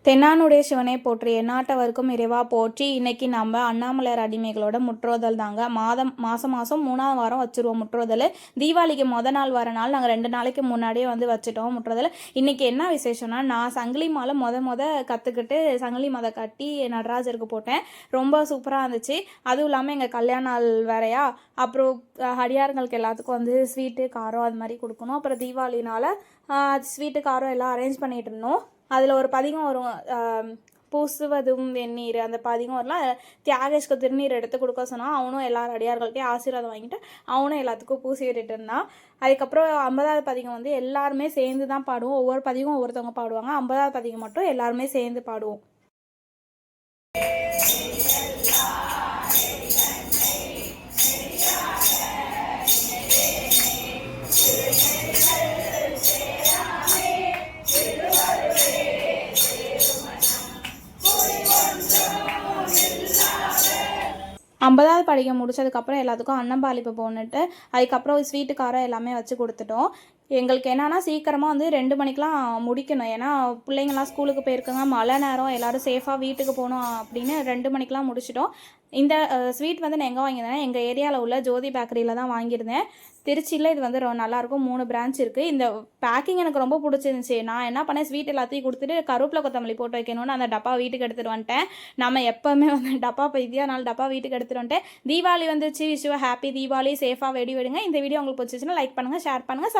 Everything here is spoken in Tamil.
தென்னானுடைய சிவனை போற்றி எந்நாட்டவர்க்கும் இறைவா போற்றி. இன்னைக்கு நம்ம அண்ணாமலையார் அடிமைகளோட முற்றோதல் தாங்க. மாதம் 3ஆவது வாரம் வச்சுருவோம் முற்றோதல். தீபாவளிக்கு நாள் வர நாள் நாங்கள் 2 நாளைக்கு முன்னாடியே வச்சுட்டோம் முற்றோதல். இன்றைக்கி என்ன விசேஷம்னா, நான் சங்கிலி மாலை கற்றுக்கிட்டு சங்கிலி மாலை கட்டி நடராஜருக்கு போட்டேன். ரொம்ப சூப்பராக இருந்துச்சு. அதுவும் இல்லாமல் எங்கள் கல்யாண நாள் வேறையா, அப்புறம் அடியாருங்களுக்கு எல்லாத்துக்கும் ஸ்வீட்டு காரம் அது மாதிரி கொடுக்கணும். அப்புறம் தீபாவளினால் ஸ்வீட்டு காரம் எல்லாம் அரேஞ்ச் பண்ணிகிட்டு இருந்தோம். அதில் ஒரு பதிகம் வரும், பூசுவதும் வெந்நீர், அந்த பதிகம் வரலாம். தியாகேஷ்க்கு திருநீர் எடுத்து கொடுக்க சொன்னால் அவனும் எல்லாரும் அடியார்கள்ட்டையும் ஆசீர்வாதம் வாங்கிட்டு அவனும் எல்லாத்துக்கும் பூசி விட்டுட்டு இருந்தான். அதுக்கப்புறம் 50வது பதிகம் எல்லாருமே சேர்ந்து தான் பாடுவோம். ஒவ்வொரு பதிகம் ஒவ்வொருத்தவங்க பாடுவாங்க. 50வது பதிகம் மட்டும் எல்லாருமே சேர்ந்து பாடுவோம். ஐம்பதாவது படிக்க முடிச்சதுக்கப்புறம் எல்லாத்துக்கும் அன்னம்பாளிப்பு போட்டுட்டு அதுக்கப்புறம் ஸ்வீட்டு காரம் எல்லாமே வச்சு கொடுத்துட்டோம். எங்களுக்கு என்னென்னா சீக்கிரமாக 2 மணிக்கெலாம் முடிக்கணும். ஏன்னா பிள்ளைங்கள்லாம் ஸ்கூலுக்கு போயிருக்குங்க, மழை நேரம், எல்லோரும் சேஃபாக வீட்டுக்கு போகணும் அப்படின்னு 2 மணிக்கெலாம் முடிச்சிட்டோம். இந்த ஸ்வீட் நான் எங்கே வாங்கியிருந்தேன், எங்கள் ஏரியாவில் உள்ள ஜோதி பேக்கரியில் தான் வாங்கியிருந்தேன். திருச்சியில் இது நல்லாயிருக்கும். 3 பிரான்ச் இருக்குது. இந்த பேக்கிங் எனக்கு ரொம்ப பிடிச்சிருந்துச்சி. நான் என்ன பண்ணேன், ஸ்வீட் எல்லாத்தையும் கொடுத்துட்டு கருவேப்பிலை கொத்தமல்லி போட்டு வைக்கணும்னு அந்த டப்பா வீட்டுக்கு எடுத்துகிட்டு வந்துட்டேன். நம்ம எப்போவுமே டப்பா பைத்தியா 4 டப்பா வீட்டுக்கு எடுத்துகிட்டு வந்துட்டேன். தீபாவளி வந்துருச்சு. Wish you happy Deepavali. சேஃபாக வெடி விடுங்க. இந்த வீடியோ உங்களுக்கு பிடிச்சிச்சுன்னா லைக் பண்ணுங்கள், ஷேர் பண்ணுங்கள்.